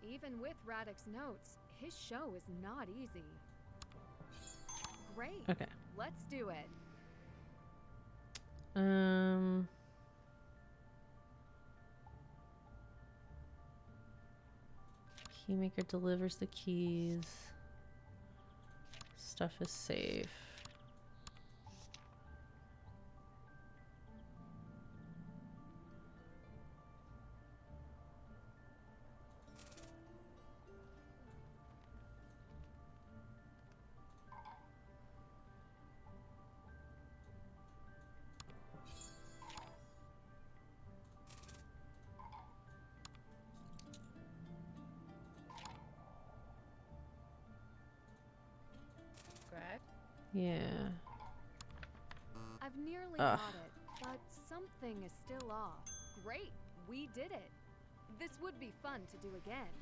Even with Radek's notes, his show is not easy. Great. Okay. Let's do it. Keymaker delivers the keys. Stuff is safe. Yeah. I've nearly got it, but something is still off. Great, we did it. This would be fun to do again.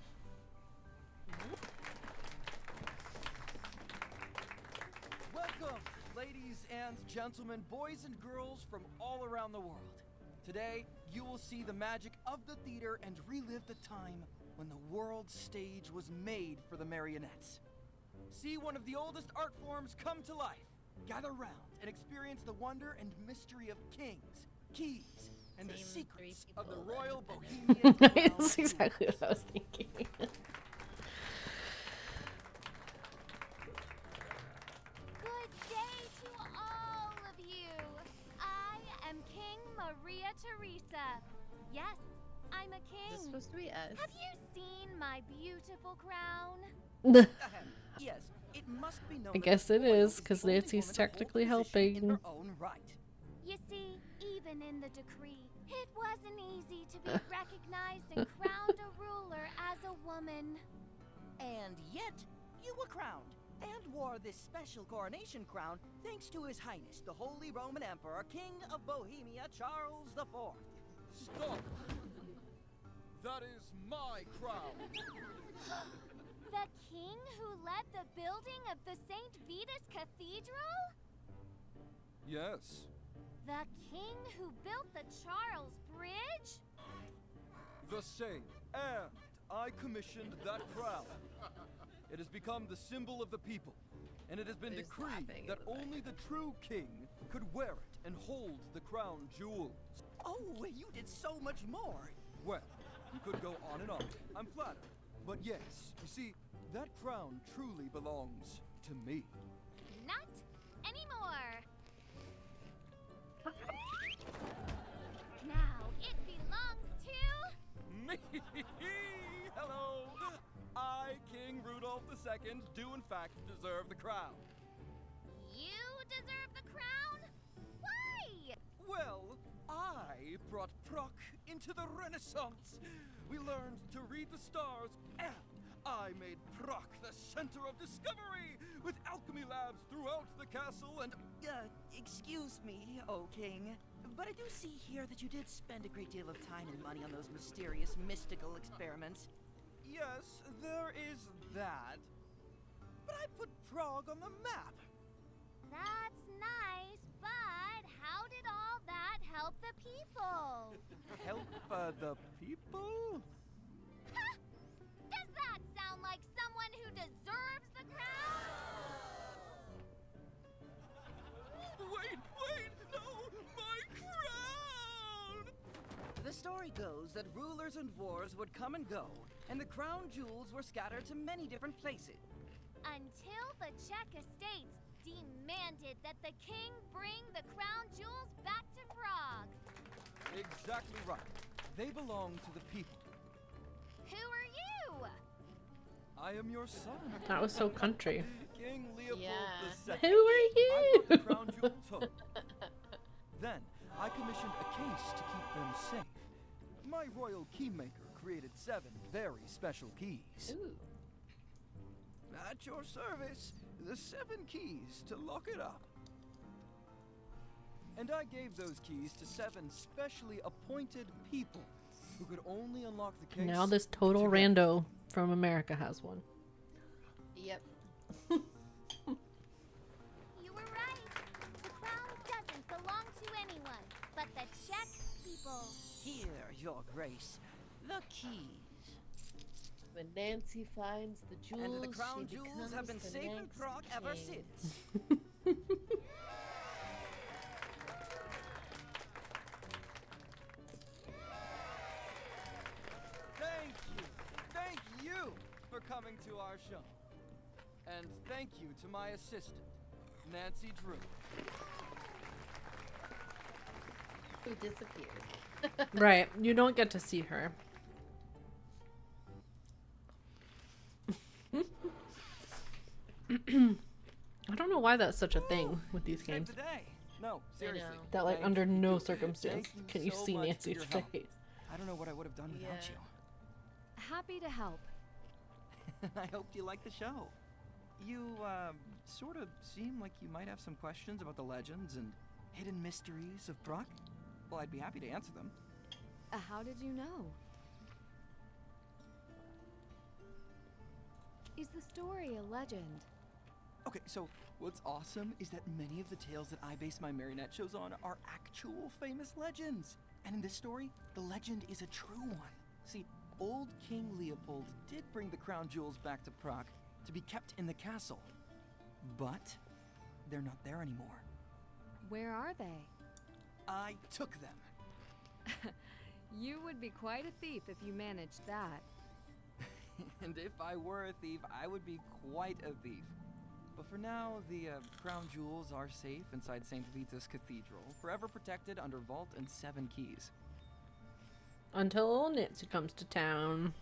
Welcome, ladies and gentlemen, boys and girls from all around the world. Today, you will see the magic of the theater and relive the time when the world stage was made for the marionettes. See one of the oldest art forms come to life. Gather round and experience the wonder and mystery of kings, keys, and the secrets of the Royal Bohemian. That's exactly what I was thinking. Good day to all of you. I am King Maria Theresa. Yes, I'm a king. Is this supposed to be us? Have you seen my beautiful crown? Yes, it must be known. I guess it is, because Nancy's technically helping. In her own right. You see, even in the decree, it wasn't easy to be recognized and crowned a ruler as a woman. And yet, you were crowned. and wore this special coronation crown thanks to His Highness, the Holy Roman Emperor, King of Bohemia, Charles IV. Stop! That is my crown! The king who led the building of the St. Vitus Cathedral? Yes, The king who built the Charles Bridge? the same. And I commissioned that crown. It has become the symbol of the people, and it has been Who's decreed laughing in that the only the true king could wear it and hold the crown jewels. Oh, you did so much more. Well, you could go on and on. I'm flattered. But yes, you see, that crown truly belongs to me. Not anymore. Now it belongs to... Me! Hello! I, King Rudolph II, do in fact deserve the crown. You deserve the crown? Why? Well, I brought Proc into the Renaissance. We learned to read the stars, and I made Proc the center of discovery, with alchemy labs throughout the castle and... Excuse me, O King, but I do see here that you did spend a great deal of time and money on those mysterious mystical experiments. Yes, there is that. But I put Prague on the map. That's nice, but how did all that help the people? Help the people? Does that sound like someone who deserves the crown? Wait, no, my crown! The story goes that rulers and wars would come and go, and the crown jewels were scattered to many different places. Until the Czech estates demanded that the king bring the crown jewels back to Prague. Exactly right. They belong to the people. Who are you? I am your son. That was so country. King Leopold Yeah. Who II. are I you? brought the crown jewels home. Then, I commissioned a case to keep them safe. My royal keymaker created 7 very special keys. Ooh. At your service, the 7 keys to lock it up. And I gave those keys to 7 specially appointed people who could only unlock the case. Now this total together. rando from America has one. Yep. You were right. The crown doesn't belong to anyone but the Czech people. Here, your grace, the keys. When Nancy finds the jewels, And the crown she jewels have been becomes the safe in next Prague ever king. since. Thank you for coming to our show. And thank you to my assistant, Nancy Drew. Who disappeared. Right. You don't get to see her. I don't know why that's such a thing with these Saved games. the day. No, seriously. know. That like Thank under you. no circumstance Thank can you so see much for Nancy's your help. face. I don't know what I would have done without Yeah. Happy to help. I hope you like the show. You, sort of seem like you might have some questions about the legends and hidden mysteries of Prague. Well, I'd be happy to answer them. How did you know? Is the story a legend? Okay, so what's awesome is that many of the tales that I base my marionette shows on are actual famous legends. And in this story, the legend is a true one. See, old King Leopold did bring the crown jewels back to Prague to be kept in the castle. But they're not there anymore. Where are they? I took them. You would be quite a thief if you managed that. And if I were a thief, I would be quite a thief. But for now, the crown jewels are safe inside St. Vitus Cathedral, forever protected under Vault and 7 keys. Until Nancy comes to town.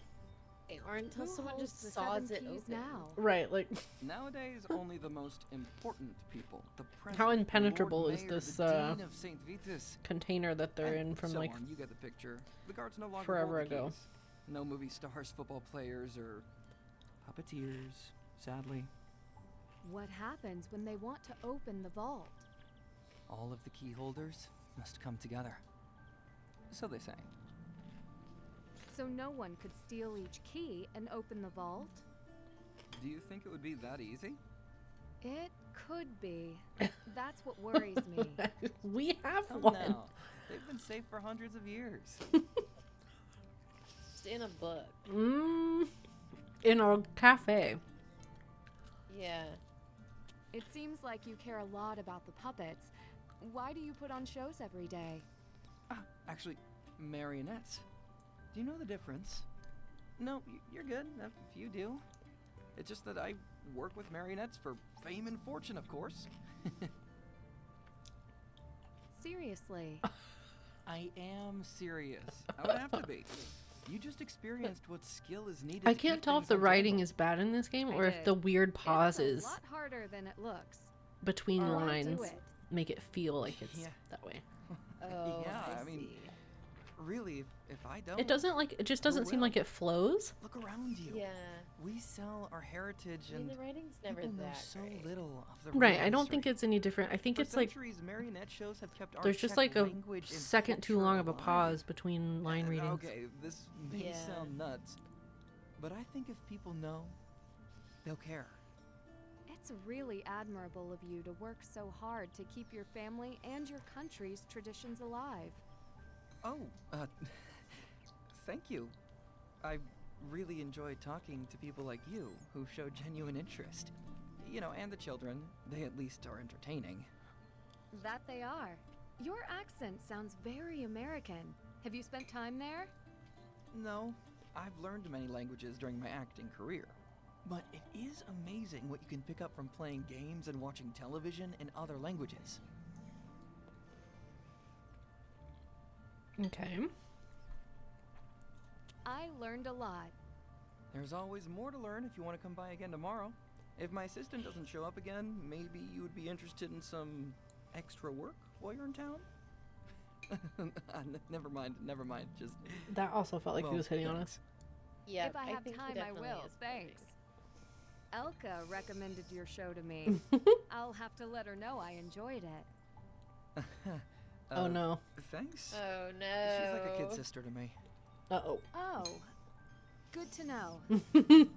Or until Who someone holds just the saws 7 it keys open. now? Right, like Nowadays, only the most important people, the president, how the impenetrable Lord is Mayor, this the Dean of St. Vitus, container that they're and in from so like on. You get the picture. The guards no longer forever hold the ago. keys. No movie stars, football players, or puppeteers, sadly. What happens when they want to open the vault? All of the key holders must come together. So they say. So no one could steal each key and open the vault? Do you think it would be that easy? It could be. That's what worries me. We have Come one. now. They've been safe for hundreds of years. Just in a book. In a cafe. Yeah. It seems like you care a lot about the puppets. Why do you put on shows every day? Actually, marionettes. Do you know the difference? No, you're good if you do. It's just that I work with marionettes for fame and fortune, of course. Seriously. I am serious. I would have to be. You just experienced what skill is needed. I to can't keep tell if things the on writing table. is bad in this game I or if did. the weird pauses It's a lot harder than it looks. between Why lines do it? make it feel like it's Yeah. that way. Oh, Yeah, I I mean, see. Really, if I don't, It doesn't like it just doesn't seem will? like it flows. Look around you. Yeah. We sell our heritage, I mean, and the writing's never people know that so great. little of the Right, real I don't think history. it's any different. I think For it's like centuries, marionette shows have kept our there's just Czech like a language and second too culture long of a alive. pause between line readings. Okay, this may Yeah. sound nuts, but I think if people know, they'll care. It's really admirable of you to work so hard to keep your family and your country's traditions alive. Oh, thank you. I really enjoy talking to people like you who show genuine interest. You know, and the children. They at least are entertaining. That they are. Your accent sounds very American. Have you spent time there? No, I've learned many languages during my acting career. But it is amazing what you can pick up from playing games and watching television in other languages. Okay. I learned a lot. There's always more to learn if you want to come by again tomorrow. If my assistant doesn't show up again, maybe you would be interested in some extra work while you're in town? Never mind. Just That also felt like he Well, was hitting on thanks. us. Yeah. If I have think he time, I definitely will. is Thanks. Elka recommended your show to me. I'll have to let her know I enjoyed it. Oh no. Thanks. Oh no. She's like a kid sister to me. Uh-oh. Oh, good to know. That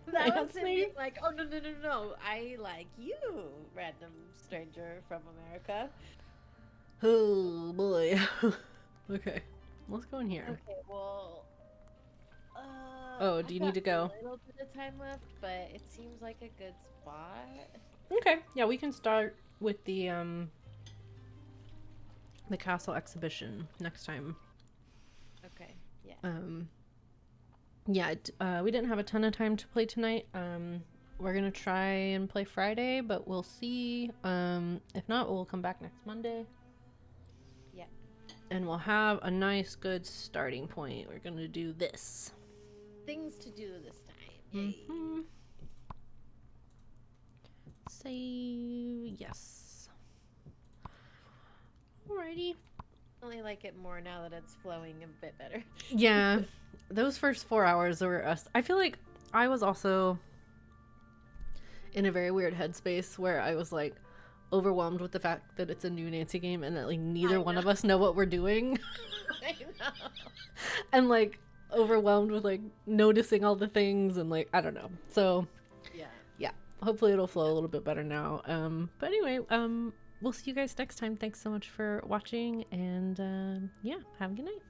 was That's him me. being like, oh no. I like you, random stranger from America. Oh boy. Okay. Let's go in here. Okay, well. Oh, do you need to go? A little bit of time left, but it seems like a good spot. Okay. Yeah, we can start with the castle exhibition next time. Okay. Yeah. Yeah, we didn't have a ton of time to play tonight. We're gonna try and play Friday, but we'll see. If not, we'll come back next Monday. Yeah. And we'll have a nice, good starting point. We're gonna do this. Things to do this time. Yay. Mhm. Say yes. Alrighty. I like it more now that it's flowing a bit better. Yeah, those first 4 hours were us. I feel like I was also in a very weird headspace where I was like overwhelmed with the fact that it's a new Nancy game and that like neither one of us know what we're doing. I know. And like overwhelmed with like noticing all the things and like I don't know. So yeah, hopefully it'll flow a little bit better now. But anyway, we'll see you guys next time. Thanks so much for watching and yeah, have a good night.